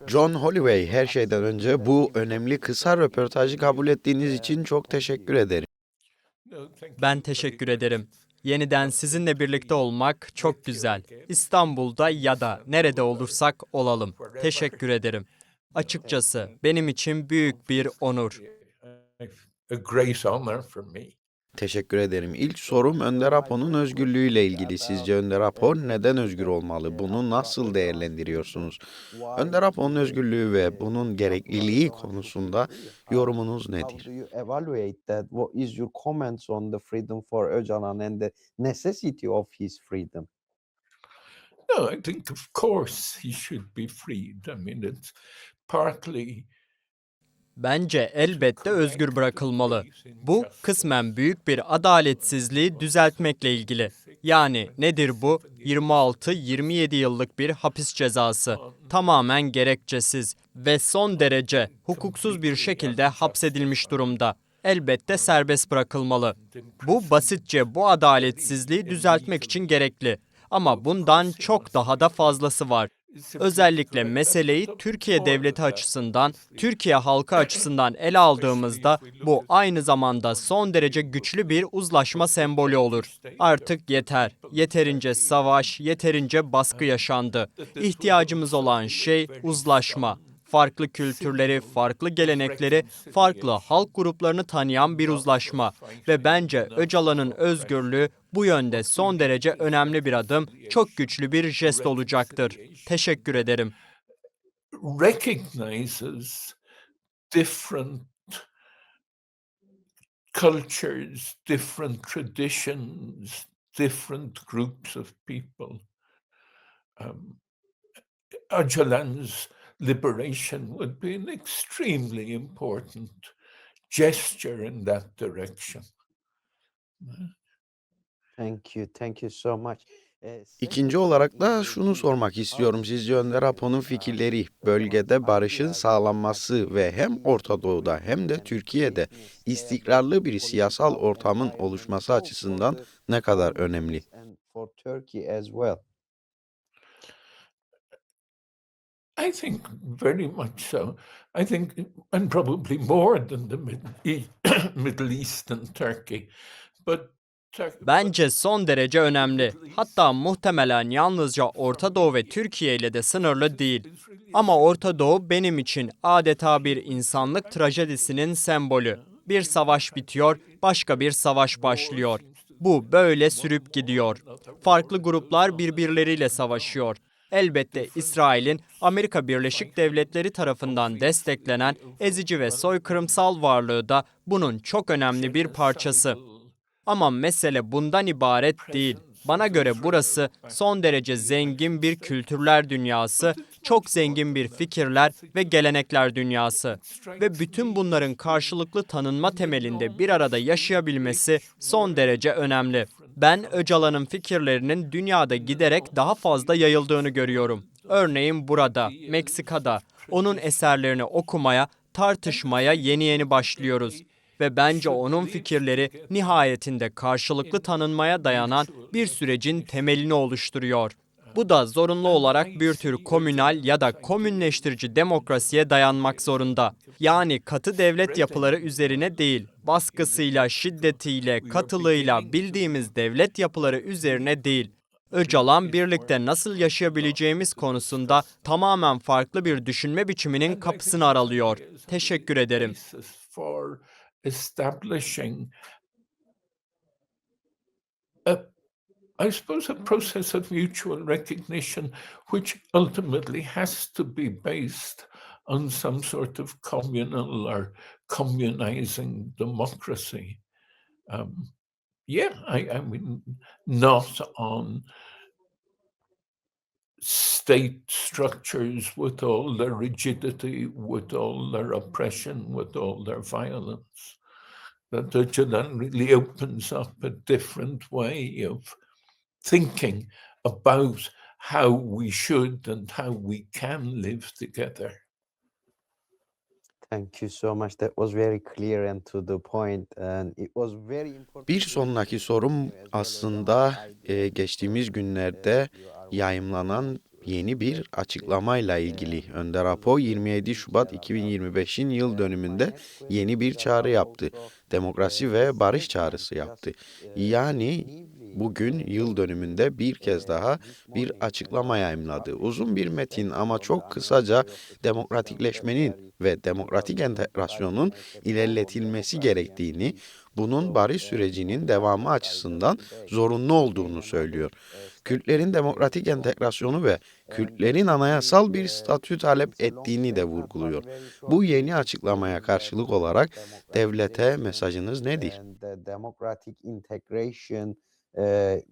John Holloway, her şeyden önce bu önemli kısa röportajı kabul ettiğiniz için çok teşekkür ederim. Ben teşekkür ederim. Yeniden sizinle birlikte olmak çok güzel. İstanbul'da ya da nerede olursak olalım. Teşekkür ederim. Açıkçası benim için büyük bir onur. Teşekkür ederim. İlk sorum Önder Apo'nun özgürlüğüyle ilgili. Sizce Önder Apo neden özgür olmalı? Bunu nasıl değerlendiriyorsunuz? Önder Apo'nun özgürlüğü ve bunun gerekliliği konusunda yorumunuz nedir? What is your comments on the freedom for Öcalan and the necessity of his freedom? No, I think of course he should be freed. I mean, it's partly Bence elbette özgür bırakılmalı. Bu kısmen büyük bir adaletsizliği düzeltmekle ilgili. Yani nedir bu? 26-27 yıllık bir hapis cezası. Tamamen gerekçesiz ve son derece hukuksuz bir şekilde hapsedilmiş durumda. Elbette serbest bırakılmalı. Bu basitçe bu adaletsizliği düzeltmek için gerekli. Ama bundan çok daha da fazlası var. Özellikle meseleyi Türkiye devleti açısından, Türkiye halkı açısından ele aldığımızda bu aynı zamanda son derece güçlü bir uzlaşma sembolü olur. Artık yeter. Yeterince savaş, yeterince baskı yaşandı. İhtiyacımız olan şey uzlaşma. Farklı kültürleri, farklı gelenekleri, farklı halk gruplarını tanıyan bir uzlaşma. Ve bence Öcalan'ın özgürlüğü bu yönde son derece önemli bir adım, çok güçlü bir jest olacaktır. Teşekkür ederim. recognizes different cultures, different traditions, different groups of people. Öcalan's liberation would be an extremely important gesture in that direction. Thank you so much. İkinci olarak da şunu sormak istiyorum. Sizce Önder Apo'nun fikirleri bölgede barışın sağlanması ve hem Orta Doğu'da hem de Türkiye'de istikrarlı bir siyasal ortamın oluşması açısından ne kadar önemli? For Turkey as well. I think very much so. I think, and probably more than the Middle East and Turkey. But Bence son derece önemli. Hatta muhtemelen yalnızca Orta Doğu ve Türkiye ile de sınırlı değil. Ama Orta Doğu benim için adeta bir insanlık trajedisinin sembolü. Bir savaş bitiyor, başka bir savaş başlıyor. Bu böyle sürüp gidiyor. Farklı gruplar birbirleriyle savaşıyor. Elbette İsrail'in Amerika Birleşik Devletleri tarafından desteklenen ezici ve soykırımsal varlığı da bunun çok önemli bir parçası. Ama mesele bundan ibaret değil. Bana göre burası son derece zengin bir kültürler dünyası, çok zengin bir fikirler ve gelenekler dünyası. Ve bütün bunların karşılıklı tanınma temelinde bir arada yaşayabilmesi son derece önemli. Ben Öcalan'ın fikirlerinin dünyada giderek daha fazla yayıldığını görüyorum. Örneğin burada, Meksika'da, onun eserlerini okumaya, tartışmaya yeni başlıyoruz. Ve bence onun fikirleri nihayetinde karşılıklı tanınmaya dayanan bir sürecin temelini oluşturuyor. Bu da zorunlu olarak bir tür komünal ya da komünleştirici demokrasiye dayanmak zorunda. Yani katı devlet yapıları üzerine değil, baskısıyla, şiddetiyle, katılığıyla bildiğimiz devlet yapıları üzerine değil. Öcalan birlikte nasıl yaşayabileceğimiz konusunda tamamen farklı bir düşünme biçiminin kapısını aralıyor. Teşekkür ederim. for establishing I suppose a process of mutual recognition which ultimately has to be based on some sort of communal or communizing democracy. I mean, not on state structures with all their rigidity, with all their oppression, with all their violence. That Öcalan really opens up a different way of thinking about how we should and how we can live together. Thank you so much. That was very clear and to the point, and it was very important. Bir sonraki sorum aslında geçtiğimiz günlerde yayımlanan yeni bir açıklamayla ilgili. Önder Apo 27 Şubat 2025'in yıl dönümünde yeni bir çağrı yaptı. Demokrasi ve barış çağrısı yaptı. Yani bugün yıl dönümünde bir kez daha bir açıklama yayımladı. Uzun bir metin ama çok kısaca demokratikleşmenin ve demokratik entegrasyonun ilerletilmesi gerektiğini, bunun barış sürecinin devamı açısından zorunlu olduğunu söylüyor. Kürtlerin demokratik entegrasyonu ve Kürtlerin anayasal bir statü talep ettiğini de vurguluyor. Bu yeni açıklamaya karşılık olarak devlete mesajınız nedir? And the democratic integration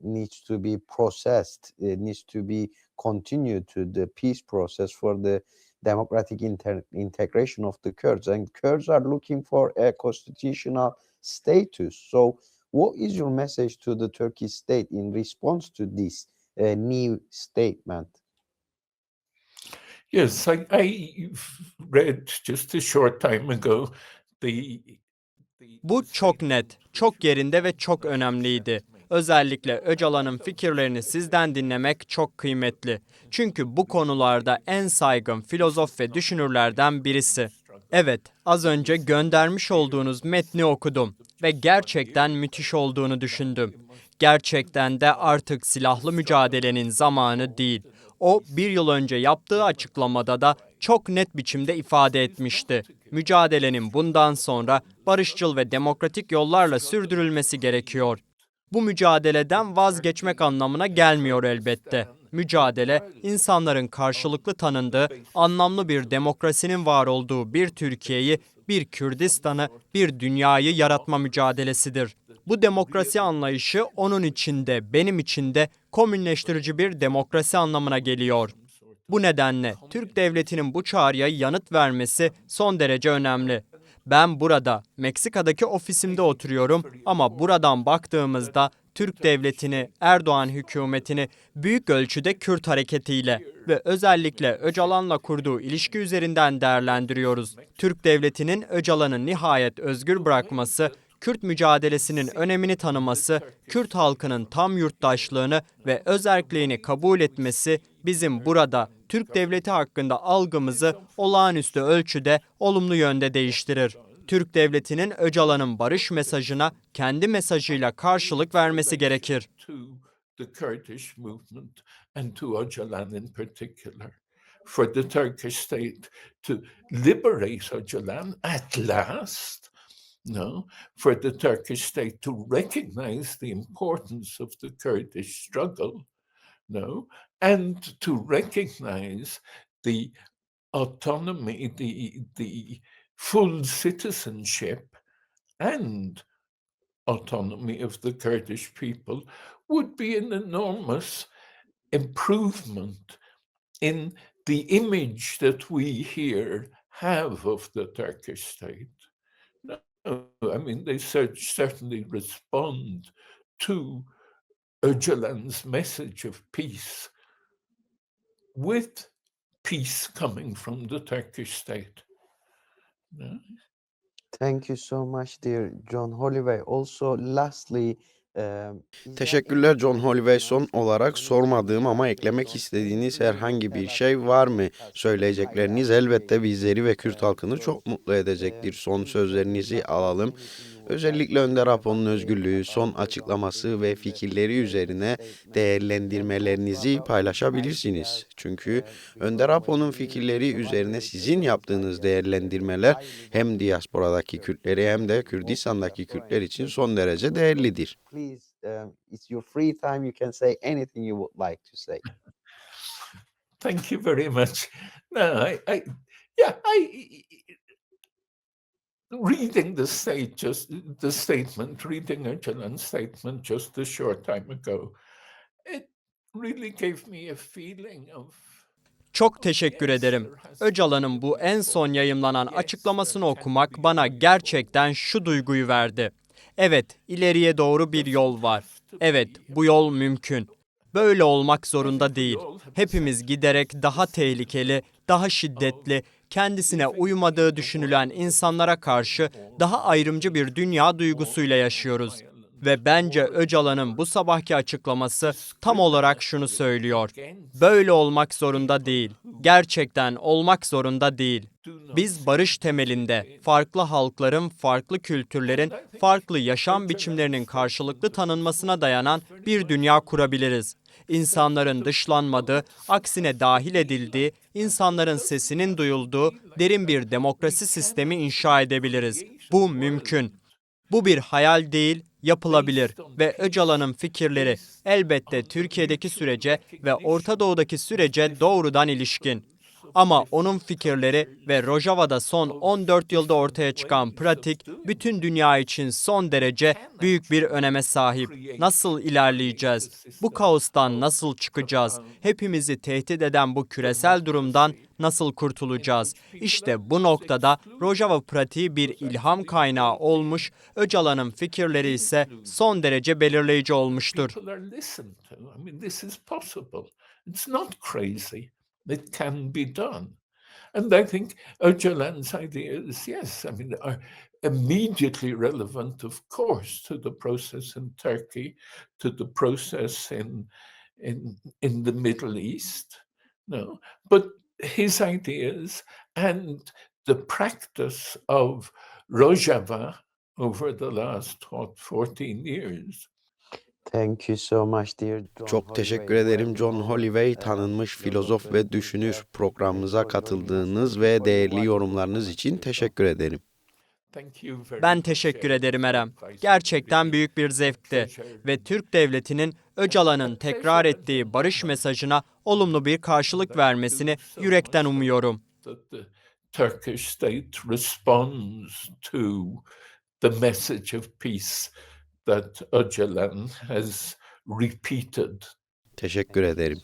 needs to be processed, needs to be continued to the peace process for the democratic integration of the Kurds. And Kurds are looking for a constitutional status. So, what is your message to the Turkish state in response to this new statement? Yes, I read just a short time ago the Bu çok net, çok yerinde ve çok önemliydi. Özellikle Öcalan'ın fikirlerini sizden dinlemek çok kıymetli. Çünkü bu konularda en saygın filozof ve düşünürlerden birisi. Evet, az önce göndermiş olduğunuz metni okudum ve gerçekten müthiş olduğunu düşündüm. Gerçekten de artık silahlı mücadelenin zamanı değil. O, bir yıl önce yaptığı açıklamada da çok net biçimde ifade etmişti. Mücadelenin bundan sonra barışçıl ve demokratik yollarla sürdürülmesi gerekiyor. Bu mücadeleden vazgeçmek anlamına gelmiyor elbette. Mücadele, insanların karşılıklı tanındığı, anlamlı bir demokrasinin var olduğu bir Türkiye'yi, bir Kürdistan'ı, bir dünyayı yaratma mücadelesidir. Bu demokrasi anlayışı onun içinde, benim içinde komünleştirici bir demokrasi anlamına geliyor. Bu nedenle Türk devletinin bu çağrıya yanıt vermesi son derece önemli. Ben burada, Meksika'daki ofisimde oturuyorum ama buradan baktığımızda Türk devletini, Erdoğan hükümetini büyük ölçüde Kürt hareketiyle ve özellikle Öcalan'la kurduğu ilişki üzerinden değerlendiriyoruz. Türk devletinin Öcalan'ı nihayet özgür bırakması, Kürt mücadelesinin önemini tanıması, Kürt halkının tam yurttaşlığını ve özerkliğini kabul etmesi bizim burada Türk devleti hakkında algımızı olağanüstü ölçüde olumlu yönde değiştirir. Türk devletinin Öcalan'ın barış mesajına kendi mesajıyla karşılık vermesi gerekir. to the Kurdish movement and to Öcalan in particular. For the Turkish state to liberate Öcalan at last, no, for the Turkish state to recognize the importance of the Kurdish struggle, no, and to recognize the autonomy, the full citizenship and autonomy of the Kurdish people would be an enormous improvement in the image that we here have of the Turkish state. No, I mean, they certainly respond to Öcalan's message of peace with peace coming from the Turkish state. No? Thank you so much, dear John Holloway. Also, lastly, Teşekkürler John Holloway. Son olarak sormadığım ama eklemek istediğiniz herhangi bir şey var mı? Söyleyecekleriniz elbette bizleri ve Kürt halkını çok mutlu edecektir. Son sözlerinizi alalım. Özellikle Önder Apo'nun özgürlüğü, son açıklaması ve fikirleri üzerine değerlendirmelerinizi paylaşabilirsiniz. Çünkü Önder Apo'nun fikirleri üzerine sizin yaptığınız değerlendirmeler hem diasporadaki Kürtleri hem de Kürdistan'daki Kürtler için son derece değerlidir. please, it's your free time. You can say anything you would like to say. Thank you very much. No, reading the statement, reading Öcalan's statement just a short time ago, it really gave me a feeling of Çok teşekkür ederim. Öcalan'ın bu en son yayımlanan açıklamasını okumak bana gerçekten şu duyguyu verdi. Evet, ileriye doğru bir yol var. Evet, bu yol mümkün. Böyle olmak zorunda değil. Hepimiz giderek daha tehlikeli, daha şiddetli, kendisine uymadığı düşünülen insanlara karşı daha ayrımcı bir dünya duygusuyla yaşıyoruz. Ve bence Öcalan'ın bu sabahki açıklaması tam olarak şunu söylüyor. Böyle olmak zorunda değil. Gerçekten olmak zorunda değil. Biz barış temelinde farklı halkların, farklı kültürlerin, farklı yaşam biçimlerinin karşılıklı tanınmasına dayanan bir dünya kurabiliriz. İnsanların dışlanmadığı, aksine dahil edildiği, insanların sesinin duyulduğu derin bir demokrasi sistemi inşa edebiliriz. Bu mümkün. Bu bir hayal değil, yapılabilir ve Öcalan'ın fikirleri elbette Türkiye'deki sürece ve Orta Doğu'daki sürece doğrudan ilişkin. Ama onun fikirleri ve Rojava'da son 14 yılda ortaya çıkan pratik bütün dünya için son derece büyük bir öneme sahip. Nasıl ilerleyeceğiz? Bu kaostan nasıl çıkacağız? Hepimizi tehdit eden bu küresel durumdan nasıl kurtulacağız? İşte bu noktada Rojava pratiği bir ilham kaynağı olmuş, Öcalan'ın fikirleri ise son derece belirleyici olmuştur. People are listened to. I mean, this is possible. It's not crazy. It can be done. And I think Öcalan's ideas, yes, I mean, are immediately relevant, of course, to the process in Turkey, to the process in the Middle East. No, but his ideas and the practice of Rojava over the last 14 years. Thank you so much, dear John Çok teşekkür Holloway. ederim John Holloway, tanınmış filozof ve düşünür. Programımıza katıldığınız ve değerli yorumlarınız için teşekkür ederim. Ben teşekkür ederim Erem. Gerçekten büyük bir zevkti ve Türk Devleti'nin Öcalan'ın tekrar ettiği barış mesajına olumlu bir karşılık vermesini yürekten umuyorum. The Turkish state responds to the message of peace that Öcalan has repeated. Teşekkür ederim.